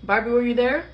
Barbie, were you there?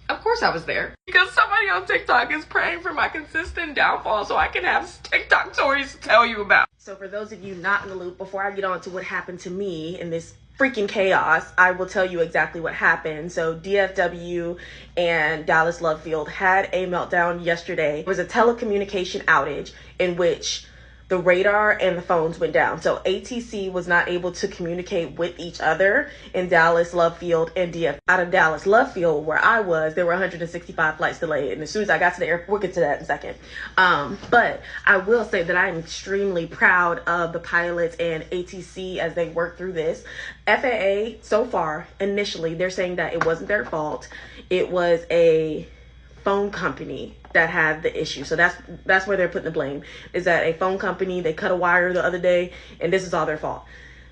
Of course I was there. Because somebody on TikTok is praying for my consistent downfall so I can have TikTok stories to tell you about. So for those of you not in the loop, before I get on to what happened to me in this freaking chaos, I will tell you exactly what happened. So DFW and Dallas Love Field had a meltdown yesterday. There was a telecommunication outage in which the radar and the phones went down. So ATC was not able to communicate with each other in Dallas Love Field and DF. Out of Dallas Love Field, where I was, there were 165 flights delayed. And as soon as I got to the airport, we'll get to that in a second. But I will say that I'm extremely proud of the pilots and ATC as they work through this. FAA, so far, initially, they're saying that it wasn't their fault. It was a phone company that had the issue. So that's where they're putting the blame, is that a phone company, they cut a wire the other day and this is all their fault,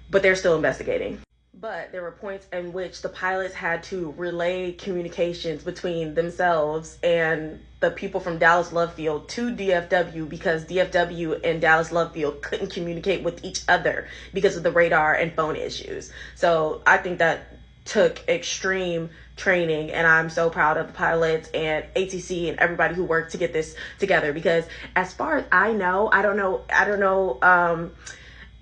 but they're still investigating. But there were points in which the pilots had to relay communications between themselves and the people from Dallas Love Field to DFW, because DFW and Dallas Love Field couldn't communicate with each other because of the radar and phone issues. So I think that took extreme training, and I'm so proud of the pilots and ATC and everybody who worked to get this together, because as far as I know, I don't know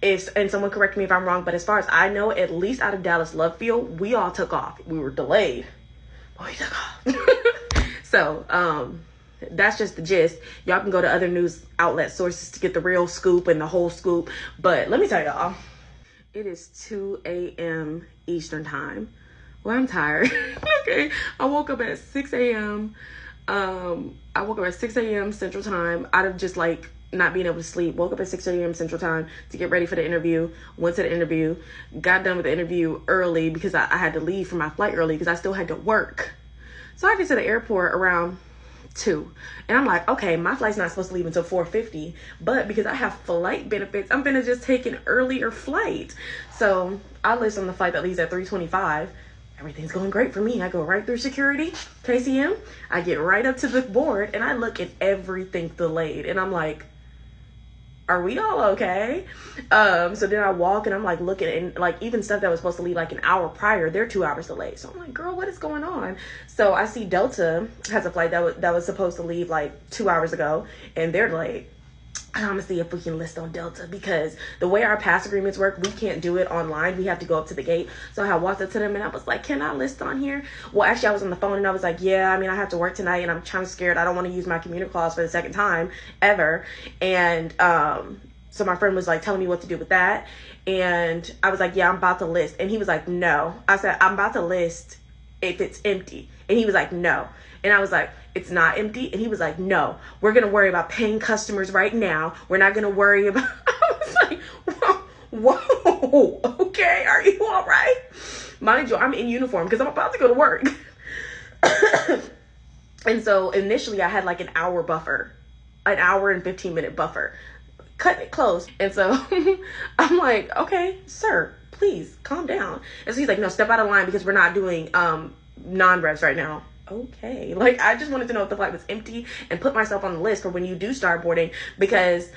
if, and someone correct me if I'm wrong, but as far as I know, at least out of Dallas Love Field, we all took off. We were delayed, but we took off. So that's just the gist. Y'all can go to other news outlet sources to get the real scoop and the whole scoop, but let me tell y'all, it is 2 a.m. Eastern time. Well, I'm tired. Okay, I woke up at 6 a.m. I woke up at 6 a.m. Central Time out of just like not being able to sleep. Woke up at 6 a.m. Central Time to get ready for the interview. Went to the interview. Got done with the interview early because I had to leave for my flight early because I still had to work. So I get to the airport around 2. And I'm like, okay, my flight's not supposed to leave until 4:50, but because I have flight benefits, I'm gonna just take an earlier flight. So I list on the flight that leaves at 3:25. Everything's going great for me. I go right through security, KCM. I get right up to the board and I look at everything delayed. And I'm like, are we all okay? So then I walk and I'm like looking, and like even stuff that was supposed to leave like an hour prior, they're 2 hours delayed. So I'm like, girl, what is going on? So I see Delta has a flight that was supposed to leave like 2 hours ago and they're delayed. I'm gonna see if we can list on Delta, because the way our pass agreements work, we can't do it online. We have to go up to the gate. So I walked up to them and I was like, can I list on here? Well, actually I was on the phone and I was like, yeah, I mean, I have to work tonight and I'm kind of scared. I don't want to use my commuter clause for the second time ever. And so my friend was like telling me what to do with that. And I was like, yeah, I'm about to list. And he was like, no. I said, I'm about to list if it's empty. And he was like, no. And I was like, it's not empty? And he was like, no, we're going to worry about paying customers right now. We're not going to worry about, I was like, whoa, okay, are you all right? Mind you, I'm in uniform because I'm about to go to work. And so initially I had like an hour buffer, an hour and 15-minute buffer, cutting it close. And so I'm like, okay, sir, please calm down. And so he's like, no, step out of line because we're not doing non-revs right now. Okay, like I just wanted to know if the flight was empty and put myself on the list for when you do start boarding, because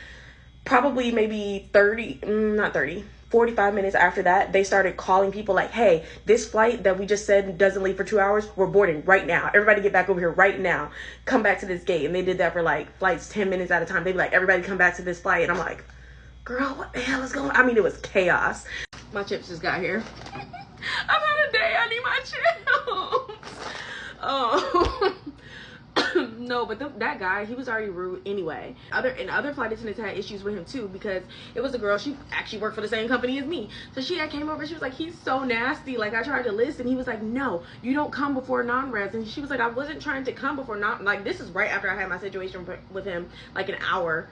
probably maybe 45 minutes after that, they started calling people like, hey, this flight that we just said doesn't leave for 2 hours, we're boarding right now. Everybody get back over here right now. Come back to this gate. And they did that for like flights 10 minutes at a time. They'd be like, everybody come back to this flight. And I'm like, girl, what the hell is going on? I mean, it was chaos. My chips just got here. I've had a day. I need my chips. Oh. No, but that guy, he was already rude anyway. Other flight attendants had issues with him too, because it was a girl, she actually worked for the same company as me. So she came over, she was like, he's so nasty. Like, I tried to list and he was like, no, you don't come before non-res. And she was like, I wasn't trying to come before like this is right after I had my situation with him, like an hour,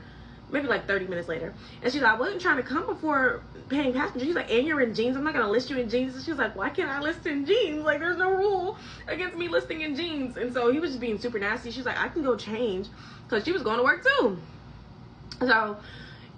maybe like 30 minutes later. And she's like, I wasn't trying to come before paying passenger. She's like, and you're in jeans. I'm not going to list you in jeans. And she was like, why can't I list in jeans? Like, there's no rule against me listing in jeans. And so he was just being super nasty. She's like, I can go change, because she was going to work too. So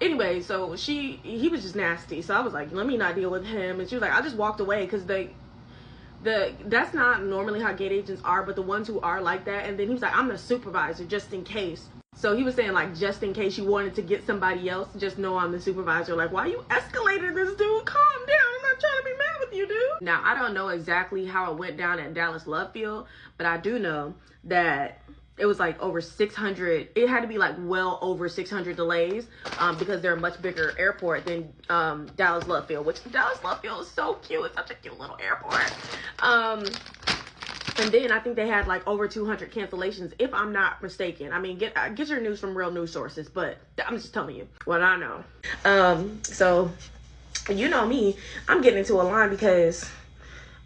anyway, so he was just nasty. So I was like, let me not deal with him. And she was like, I just walked away, because that's not normally how gate agents are, but the ones who are like that. And then he was like, I'm the supervisor just in case. So he was saying, like, just in case you wanted to get somebody else, just know I'm the supervisor. Like, why you escalated this dude? Calm down. I'm not trying to be mad with you, dude. Now, I don't know exactly how it went down at Dallas Love Field, but I do know that it was like over 600. It had to be like well over 600 delays because they're a much bigger airport than Dallas Love Field, which Dallas Love Field is so cute. It's such a cute little airport. And then I think they had like over 200 cancellations, if I'm not mistaken. I mean, get your news from real news sources, but I'm just telling you what I know. So you know me, I'm getting into a line because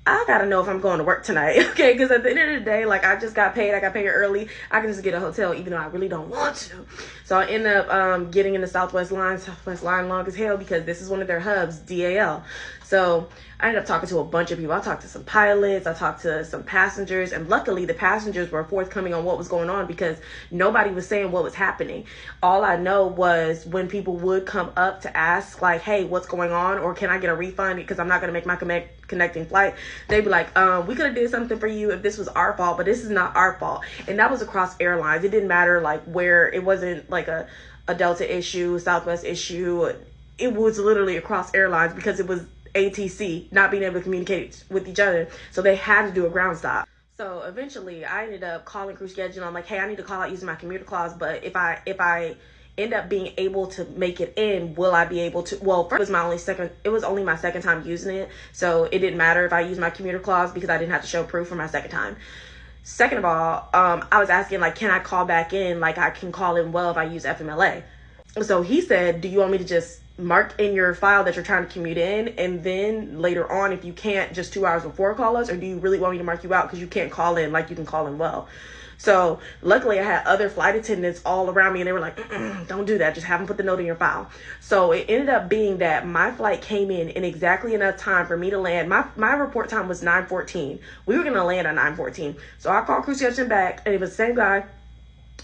I gotta know if I'm going to work tonight, okay? Because at the end of the day, like, I just got paid. I got paid early. I can just get a hotel, even though I really don't want to. So I end up getting in the Southwest line long as hell, because this is one of their hubs, DAL. So I ended up talking to a bunch of people. I talked to some pilots. I talked to some passengers. And luckily, the passengers were forthcoming on what was going on, because nobody was saying what was happening. All I know was when people would come up to ask, like, hey, what's going on? Or can I get a refund because I'm not going to make my connecting flight? They'd be like, we could have did something for you if this was our fault, but this is not our fault. And that was across airlines. It didn't matter like where. It wasn't like a Delta issue, Southwest issue. It was literally across airlines, because it was ATC not being able to communicate with each other. So they had to do a ground stop. So eventually I ended up calling crew schedule. I'm like, hey, I need to call out using my commuter clause, but if I end up being able to make it in, will I be able to? Well, first, it was only my second time using it, so it didn't matter if I used my commuter clause, because I didn't have to show proof for my second time. Second of all, I was asking, like, can I call back in? Like, I can call in well if I use FMLA. So he said, do you want me to just mark in your file that you're trying to commute in, and then later on, if you can't, just 2 hours before call us? Or do you really want me to mark you out because you can't call in like you can call in well? So luckily I had other flight attendants all around me, and they were like, don't do that. Just have them put the note in your file. So it ended up being that my flight came in exactly enough time for me to land. My report time was 9:14. We were going to land at 9:14. So I called crew scheduling back, and it was the same guy.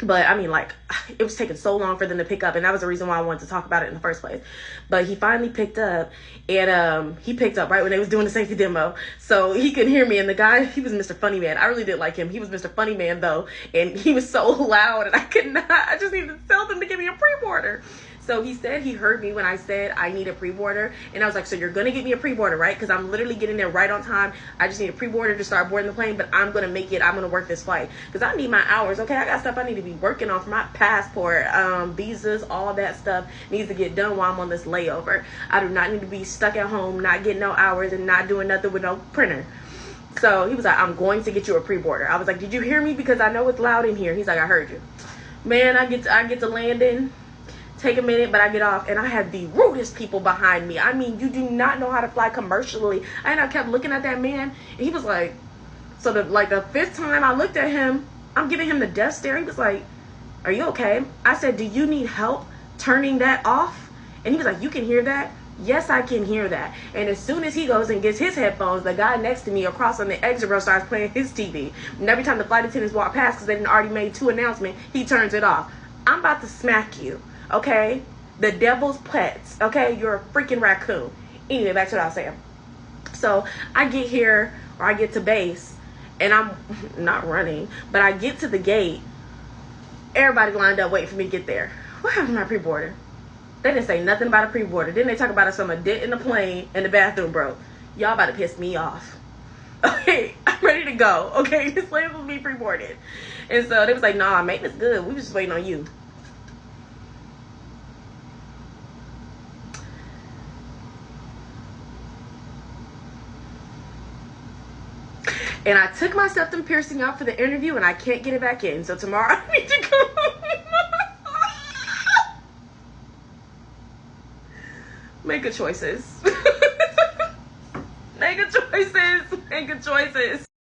But I mean, like, it was taking so long for them to pick up, and that was the reason why I wanted to talk about it in the first place. But he finally picked up, and he picked up right when they was doing the safety demo, so he could hear me. And the guy, he was Mr. Funny Man. I really did like him. He was Mr. Funny Man though, and he was so loud, and I just needed to tell them to give me a pre-boarder. So he said he heard me when I said I need a pre-boarder, and I was like, so you're gonna get me a pre-boarder, right? Because I'm literally getting there right on time. I just need a pre-boarder to start boarding the plane, but I'm gonna make it. I'm gonna work this flight because I need my hours. Okay, I got stuff I need to be working on for my passport, visas, all that stuff needs to get done while I'm on this layover. I do not need to be stuck at home, not getting no hours, and not doing nothing with no printer. So he was like, I'm going to get you a pre-boarder. I was like, did you hear me? Because I know it's loud in here. He's like, I heard you. Man, I get to landing. Take a minute, but I get off, and I had the rudest people behind me. I mean, you do not know how to fly commercially. And I kept looking at that man, and he was like, so the fifth time I looked at him, I'm giving him the death stare. He was like, are you okay? I said, do you need help turning that off? And he was like, you can hear that? Yes, I can hear that. And as soon as he goes and gets his headphones, the guy next to me across on the exit row starts playing his TV. And every time the flight attendants walk past, because they didn't already made 2 announcements, he turns it off. I'm about to smack you. Okay, the devil's pets. Okay, you're a freaking raccoon. Anyway, back to what I was saying. So I get here, or I get to base, and I'm not running, but I get to the gate. Everybody lined up waiting for me to get there. What happened to my pre-boarder? They didn't say nothing about a pre-boarder. Then they talk about a dent in the plane and the bathroom broke. Y'all about to piss me off. Okay, I'm ready to go. Okay, this plane will be pre-boarded. And so they was like, nah, maintenance good. We was just waiting on you. And I took my septum piercing out for the interview, and I can't get it back in. So tomorrow I need to go. Make good choices. Make good choices. Make good choices.